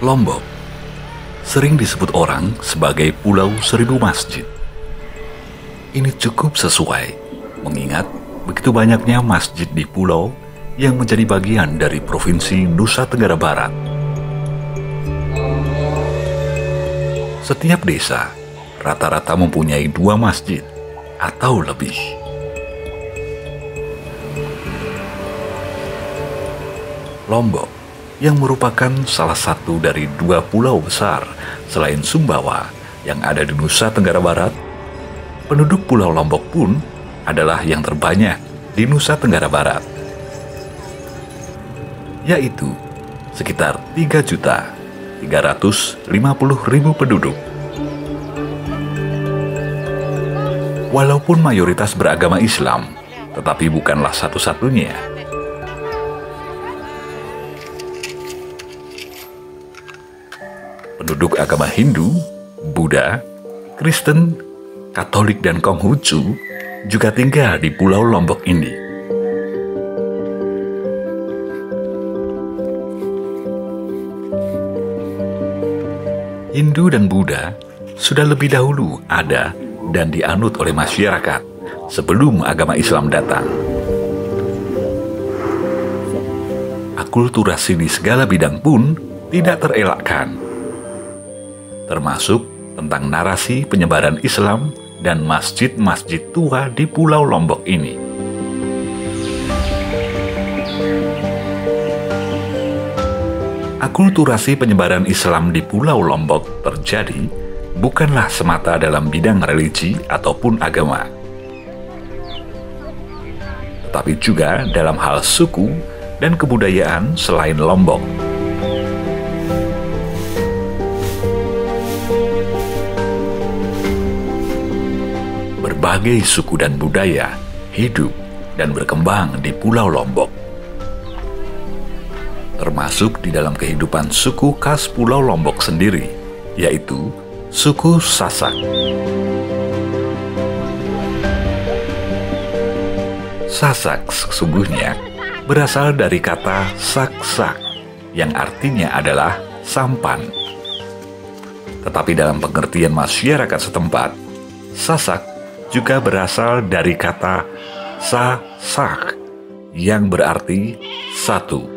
Lombok sering disebut orang sebagai Pulau Seribu Masjid. Ini cukup sesuai, mengingat begitu banyaknya masjid di pulau yang menjadi bagian dari Provinsi Nusa Tenggara Barat. Setiap desa rata-rata mempunyai 2 masjid atau lebih. Lombok yang merupakan salah satu dari 2 pulau besar selain Sumbawa yang ada di Nusa Tenggara Barat, penduduk Pulau Lombok pun adalah yang terbanyak di Nusa Tenggara Barat, yaitu sekitar 3.350.000 penduduk. Walaupun mayoritas beragama Islam, tetapi bukanlah satu-satunya. Penduduk agama Hindu, Buddha, Kristen, Katolik, dan Konghucu juga tinggal di Pulau Lombok ini. Hindu dan Buddha sudah lebih dahulu ada dan dianut oleh masyarakat sebelum agama Islam datang. Akulturasi di segala bidang pun tidak terelakkan, termasuk tentang narasi penyebaran Islam dan masjid-masjid tua di Pulau Lombok ini. Akulturasi penyebaran Islam di Pulau Lombok terjadi bukanlah semata dalam bidang religi ataupun agama, tetapi juga dalam hal suku dan kebudayaan selain Lombok. Berbagai suku dan budaya hidup dan berkembang di Pulau Lombok, termasuk di dalam kehidupan suku khas Pulau Lombok sendiri, yaitu suku Sasak. Sasak sesungguhnya berasal dari kata sak-sak yang artinya adalah sampan. Tetapi dalam pengertian masyarakat setempat, Sasak juga berasal dari kata sa-sak yang berarti satu.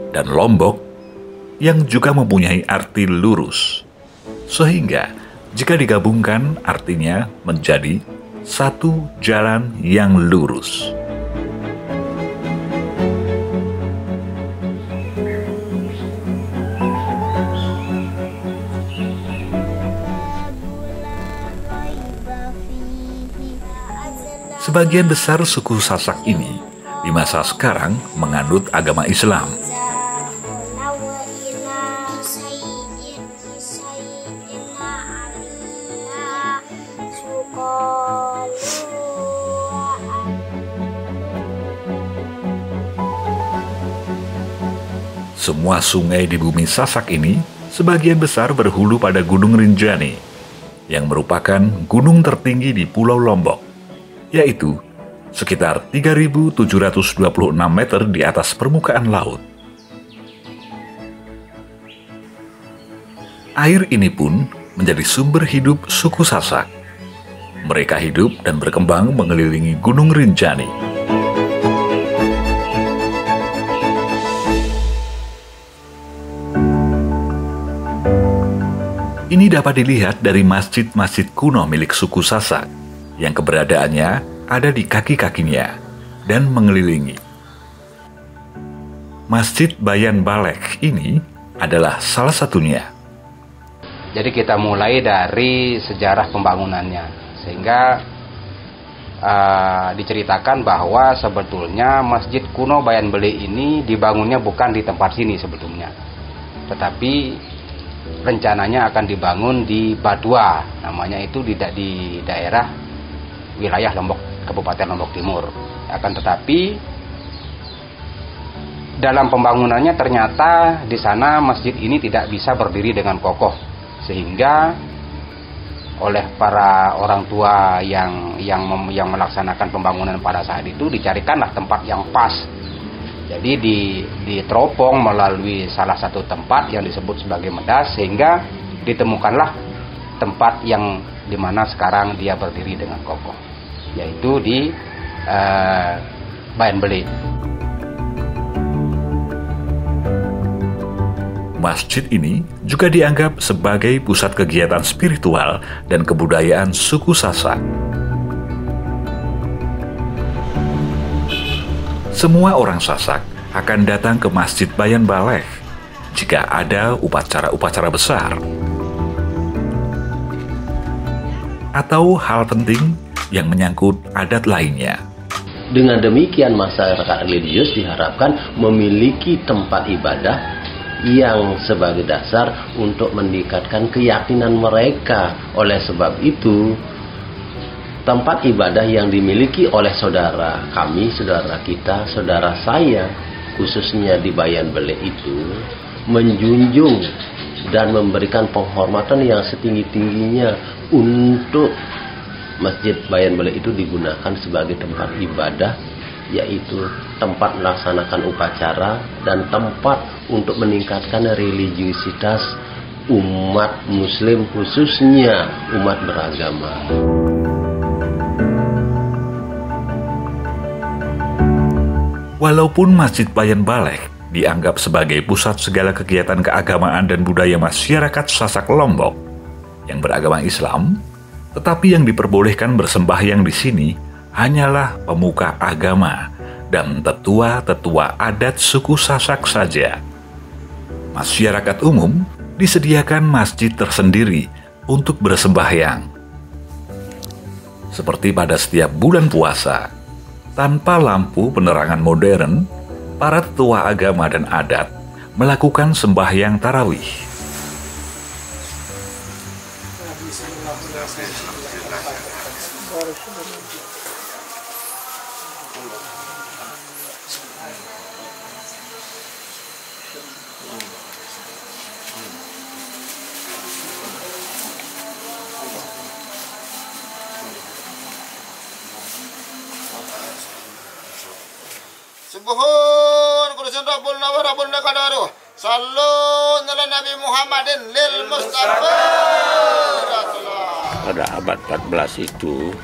Dan Lombok yang juga mempunyai arti lurus, sehingga jika digabungkan artinya menjadi satu jalan yang lurus. Sebagian besar suku Sasak ini di masa sekarang menganut agama Islam. Semua sungai di bumi Sasak ini sebagian besar berhulu pada Gunung Rinjani, yang merupakan gunung tertinggi di Pulau Lombok, yaitu sekitar 3.726 meter di atas permukaan laut. Air ini pun menjadi sumber hidup suku Sasak. Mereka hidup dan berkembang mengelilingi Gunung Rinjani. Ini dapat dilihat dari masjid-masjid kuno milik suku Sasak yang keberadaannya ada di kaki-kakinya dan mengelilingi. Masjid Bayan Balek ini adalah salah satunya. Jadi kita mulai dari sejarah pembangunannya, sehingga diceritakan bahwa sebetulnya Masjid kuno Bayan Bele ini dibangunnya bukan di tempat sini sebetulnya, tetapi rencananya akan dibangun di Badua, namanya itu di daerah wilayah Lombok, Kabupaten Lombok Timur. Akan tetapi dalam pembangunannya ternyata di sana masjid ini tidak bisa berdiri dengan kokoh, sehingga oleh para orang tua yang melaksanakan pembangunan pada saat itu dicarikanlah tempat yang pas Jadi diteropong melalui salah satu tempat yang disebut sebagai Medas, sehingga ditemukanlah tempat yang dimana sekarang dia berdiri dengan kokoh, yaitu di Bayan Beli. Masjid ini juga dianggap sebagai pusat kegiatan spiritual dan kebudayaan suku Sasak. Semua orang Sasak akan datang ke Masjid Bayan Baleh jika ada upacara-upacara besar atau hal penting yang menyangkut adat lainnya. Dengan demikian, masyarakat religius diharapkan memiliki tempat ibadah yang sebagai dasar untuk meningkatkan keyakinan mereka. Oleh sebab itu, tempat ibadah yang dimiliki oleh saudara kami, saudara kita, saudara saya, khususnya di Bayan Bele itu, menjunjung dan memberikan penghormatan yang setinggi-tingginya untuk Masjid Bayan Bele itu digunakan sebagai tempat ibadah, yaitu tempat melaksanakan upacara dan tempat untuk meningkatkan religiusitas umat muslim, khususnya umat beragama. Walaupun Masjid Bayan Baleh dianggap sebagai pusat segala kegiatan keagamaan dan budaya masyarakat Sasak Lombok yang beragama Islam, tetapi yang diperbolehkan bersembahyang di sini hanyalah pemuka agama dan tetua-tetua adat suku Sasak saja. Masyarakat umum disediakan masjid tersendiri untuk bersembahyang. Seperti pada setiap bulan puasa, tanpa lampu penerangan modern, para tetua agama dan adat melakukan sembahyang tarawih. Subuhun kudusun Rabbul Nawar Rabbul Nakadaru Sallu ala Nabi Muhammadin lil Mustafa. Pada abad 14 itu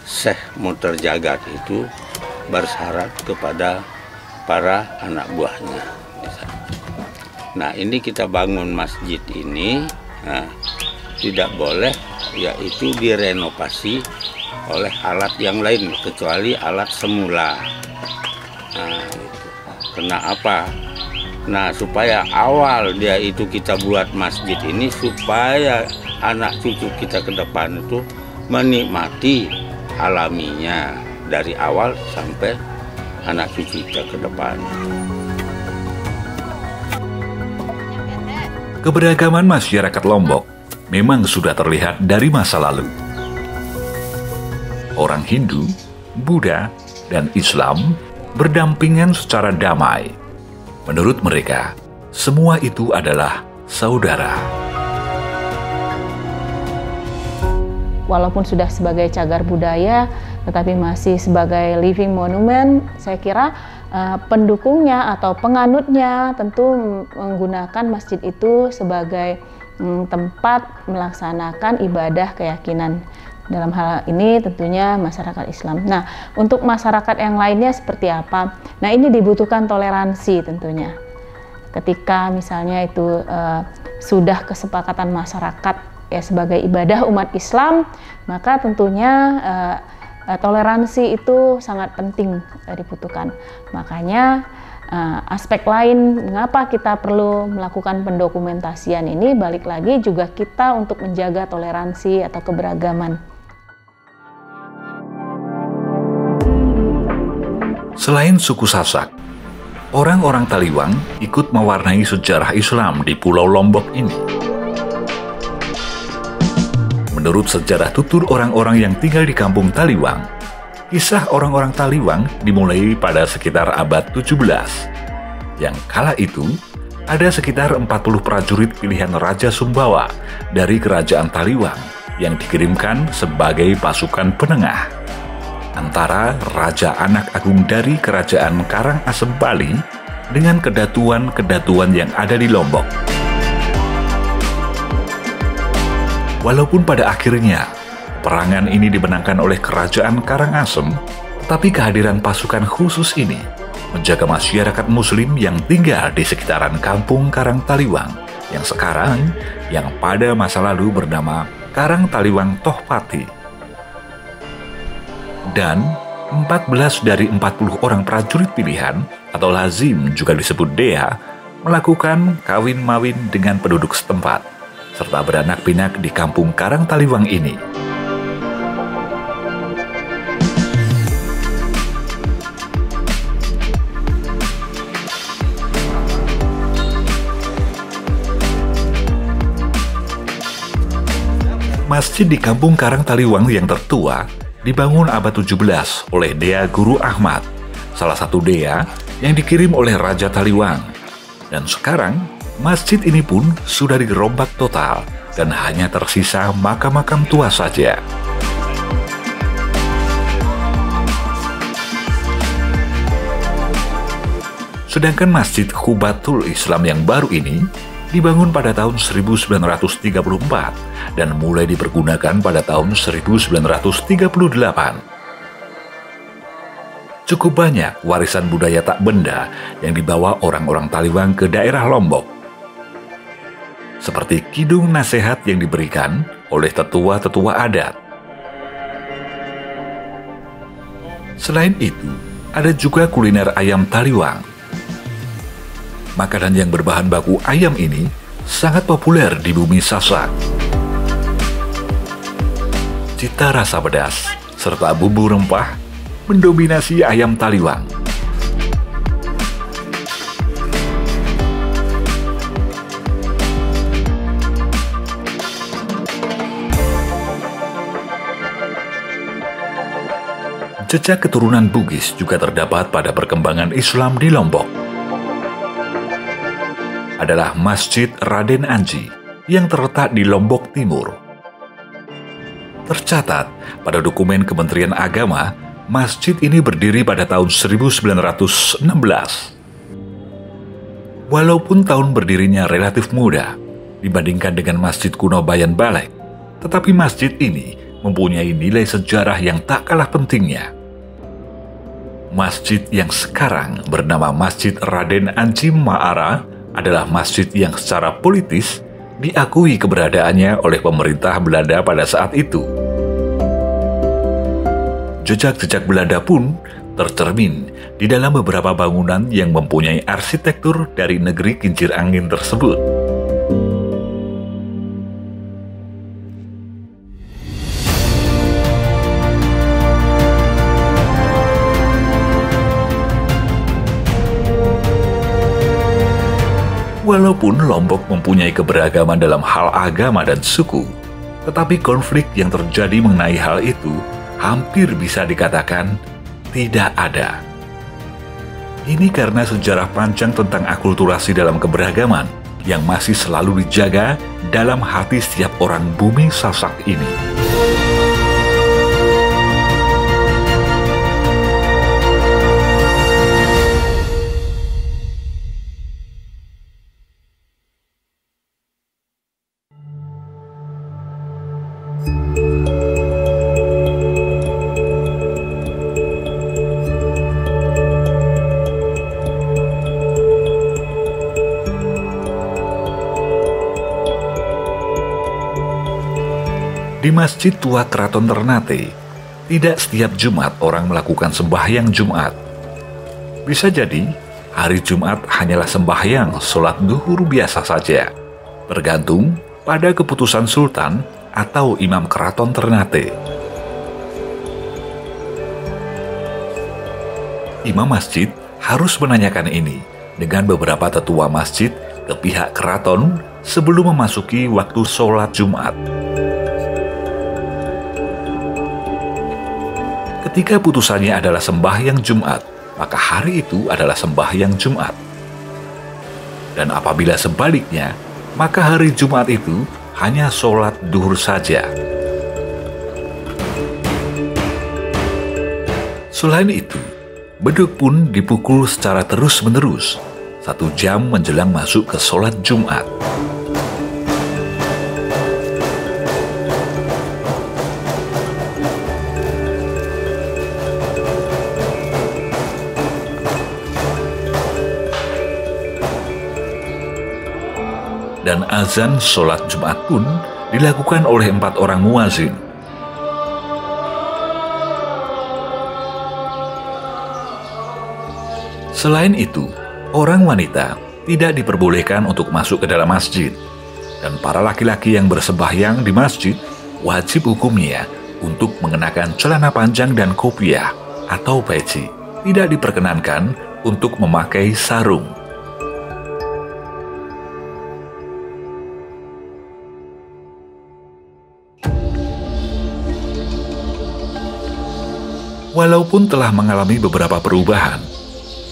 Syekh Muterjagat itu bersyarat kepada para anak buahnya. Nah, ini kita bangun masjid ini, tidak boleh yaitu direnovasi oleh alat yang lain kecuali alat semula. Kenapa? Nah, supaya awal dia itu kita buat masjid ini supaya anak cucu kita ke depan itu menikmati alaminya dari awal sampai anak cucu kita ke depan. Keberagaman masyarakat Lombok memang sudah terlihat dari masa lalu. Orang Hindu, Buddha, dan Islam berdampingan secara damai. Menurut mereka, semua itu adalah saudara. Walaupun sudah sebagai cagar budaya, tetapi masih sebagai living monument, saya kira pendukungnya atau penganutnya tentu menggunakan masjid itu sebagai tempat melaksanakan ibadah keyakinan. Dalam hal ini tentunya masyarakat Islam. Nah, untuk masyarakat yang lainnya seperti apa? Nah, ini dibutuhkan toleransi tentunya. Ketika misalnya itu sudah kesepakatan masyarakat ya sebagai ibadah umat Islam, maka tentunya toleransi itu sangat penting dibutuhkan. Makanya aspek lain mengapa kita perlu melakukan pendokumentasian ini, balik lagi juga kita untuk menjaga toleransi atau keberagaman. Selain suku Sasak, orang-orang Taliwang ikut mewarnai sejarah Islam di Pulau Lombok ini. Menurut sejarah tutur orang-orang yang tinggal di kampung Taliwang, kisah orang-orang Taliwang dimulai pada sekitar abad 17. Yang kala itu, ada sekitar 40 prajurit pilihan Raja Sumbawa dari kerajaan Taliwang yang dikirimkan sebagai pasukan penengah. antara Raja Anak Agung dari Kerajaan Karangasem Bali dengan kedatuan-kedatuan yang ada di Lombok. Walaupun pada akhirnya perangan ini dimenangkan oleh Kerajaan Karangasem, tetapi kehadiran pasukan khusus ini menjaga masyarakat Muslim yang tinggal di sekitaran Kampung Karang Taliwang yang pada masa lalu bernama Karang Taliwang Tohpati. Dan 14 dari 40 orang prajurit pilihan atau lazim juga disebut dea melakukan kawin mawin dengan penduduk setempat serta beranak pinak di Kampung Karang Taliwang ini. Masjid di Kampung Karang Taliwang yang tertua dibangun abad 17 oleh Dea Guru Ahmad, salah satu dea yang dikirim oleh Raja Taliwang. Dan sekarang, masjid ini pun sudah dirombak total dan hanya tersisa makam-makam tua saja. Sedangkan Masjid Khubatul Islam yang baru ini dibangun pada tahun 1934 dan mulai dipergunakan pada tahun 1938. Cukup banyak warisan budaya tak benda yang dibawa orang-orang Taliwang ke daerah Lombok. Seperti kidung nasihat yang diberikan oleh tetua-tetua adat. Selain itu, ada juga kuliner ayam Taliwang. Makanan yang berbahan baku ayam ini sangat populer di bumi Sasak. Cita rasa pedas serta bumbu rempah mendominasi ayam Taliwang. Jejak keturunan Bugis juga terdapat pada perkembangan Islam di Lombok. Adalah Masjid Raden Anji yang terletak di Lombok Timur. Tercatat pada dokumen Kementerian Agama, masjid ini berdiri pada tahun 1916. Walaupun tahun berdirinya relatif muda dibandingkan dengan Masjid kuno Bayan Balek, tetapi masjid ini mempunyai nilai sejarah yang tak kalah pentingnya. Masjid yang sekarang bernama Masjid Raden Anji Ma'ara adalah masjid yang secara politis diakui keberadaannya oleh pemerintah Belanda pada saat itu. Jejak-jejak Belanda pun tercermin di dalam beberapa bangunan yang mempunyai arsitektur dari negeri kincir angin tersebut. Walaupun Lombok mempunyai keberagaman dalam hal agama dan suku, tetapi konflik yang terjadi mengenai hal itu hampir bisa dikatakan tidak ada. Ini karena sejarah panjang tentang akulturasi dalam keberagaman yang masih selalu dijaga dalam hati setiap orang bumi Sasak ini. Di Masjid Tua Keraton Ternate, tidak setiap Jumat orang melakukan sembahyang Jumat. Bisa jadi, hari Jumat hanyalah sembahyang sholat duhur biasa saja, tergantung pada keputusan Sultan atau Imam Keraton Ternate. Imam masjid harus menanyakan ini dengan beberapa tetua masjid ke pihak keraton sebelum memasuki waktu sholat Jumat. Ketika putusannya adalah sembahyang Jumat, maka hari itu adalah sembahyang Jumat. Dan apabila sebaliknya, maka hari Jumat itu hanya sholat duhur saja. Selain itu, beduk pun dipukul secara terus-menerus 1 jam menjelang masuk ke sholat Jumat. Dan azan sholat Jumat pun dilakukan oleh 4 orang muazin. Selain itu, orang wanita tidak diperbolehkan untuk masuk ke dalam masjid, dan para laki-laki yang bersembahyang di masjid wajib hukumnya untuk mengenakan celana panjang dan kopiah atau peci. Tidak diperkenankan untuk memakai sarung. Walaupun telah mengalami beberapa perubahan,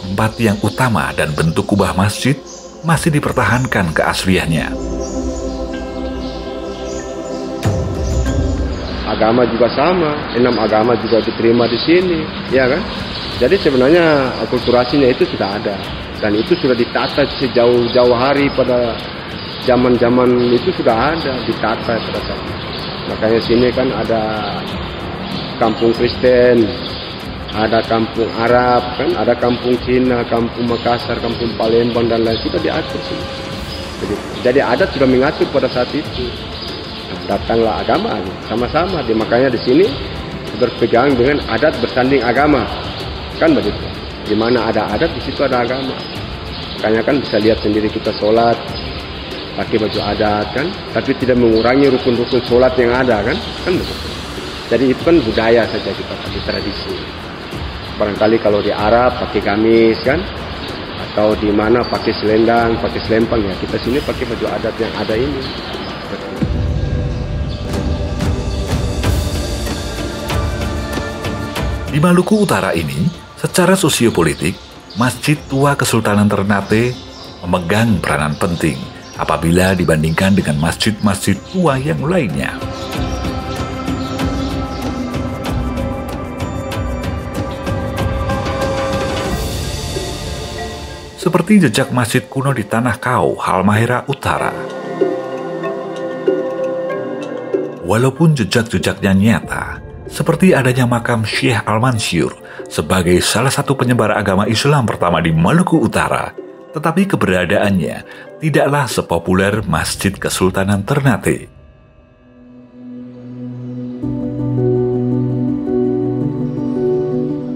4 yang utama dan bentuk kubah masjid masih dipertahankan keasliannya. Agama juga sama, 6 agama juga diterima di sini, ya kan? Jadi sebenarnya akulturasinya itu sudah ada, dan itu sudah ditata sejauh-jauh hari pada zaman-zaman itu sudah ada, ditata pada saat itu. Makanya sini kan ada kampung Kristen, ada kampung Arab, kan ada kampung Cina, kampung Makassar, kampung Palembang dan lain sudah diatur sini. Jadi adat sudah mengatur pada saat itu. Nah, datanglah agama sama-sama. Makanya di sini berpegang dengan adat bersanding agama, kan begitu. Di mana ada adat di situ ada agama. Makanya kan bisa lihat sendiri kita sholat pakai baju adat kan, tapi tidak mengurangi rukun-rukun sholat yang ada kan begitu. Jadi itu kan budaya saja kita pakai tradisi. Barangkali kalau di Arab pakai gamis kan, atau di mana pakai selendang, pakai selempang, ya kita sini pakai baju adat yang ada ini. Di Maluku Utara ini, secara sosiopolitik, Masjid Tua Kesultanan Ternate memegang peranan penting apabila dibandingkan dengan masjid-masjid tua yang lainnya. Seperti jejak masjid kuno di Tanah Kau, Halmahera Utara. Walaupun jejak-jejaknya nyata, seperti adanya makam Syekh Al-Mansur sebagai salah satu penyebar agama Islam pertama di Maluku Utara, tetapi keberadaannya tidaklah sepopuler Masjid Kesultanan Ternate.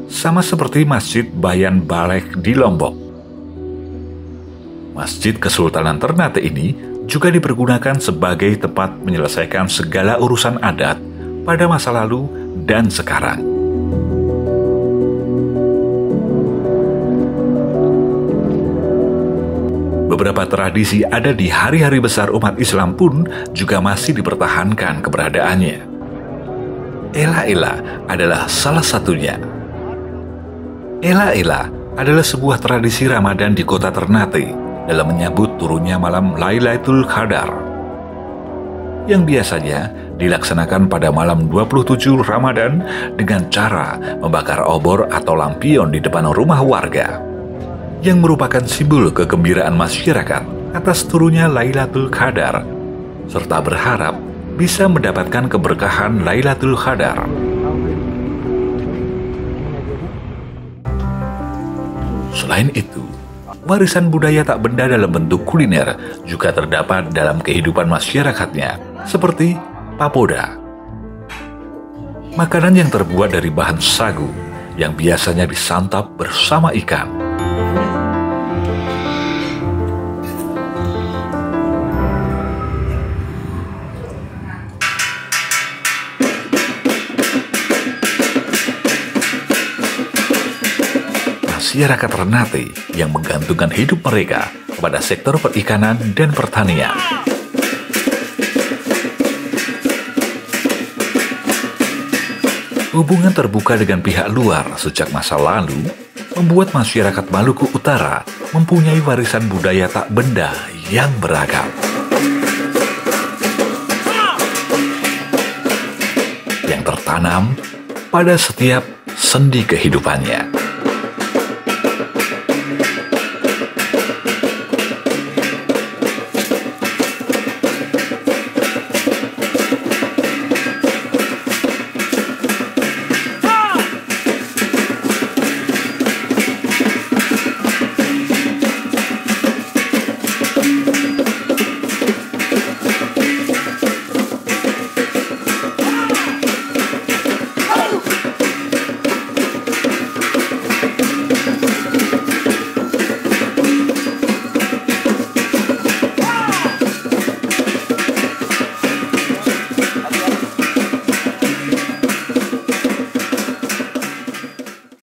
Sama seperti Masjid Bayan Balek di Lombok, Masjid Kesultanan Ternate ini juga dipergunakan sebagai tempat menyelesaikan segala urusan adat pada masa lalu dan sekarang. Beberapa tradisi ada di hari-hari besar umat Islam pun juga masih dipertahankan keberadaannya. Ela-ela adalah salah satunya. Ela-ela adalah sebuah tradisi Ramadan di kota Ternate dalam menyambut turunnya malam Lailatul Qadar, yang biasanya dilaksanakan pada malam 27 Ramadan dengan cara membakar obor atau lampion di depan rumah warga, yang merupakan simbol kegembiraan masyarakat atas turunnya Lailatul Qadar, serta berharap bisa mendapatkan keberkahan Lailatul Qadar. Selain itu, warisan budaya tak benda dalam bentuk kuliner juga terdapat dalam kehidupan masyarakatnya, seperti papoda. Makanan yang terbuat dari bahan sagu yang biasanya disantap bersama ikan. Masyarakat Ternate yang menggantungkan hidup mereka kepada sektor perikanan dan pertanian. Hubungan terbuka dengan pihak luar sejak masa lalu membuat masyarakat Maluku Utara mempunyai warisan budaya tak benda yang beragam. Yang tertanam pada setiap sendi kehidupannya.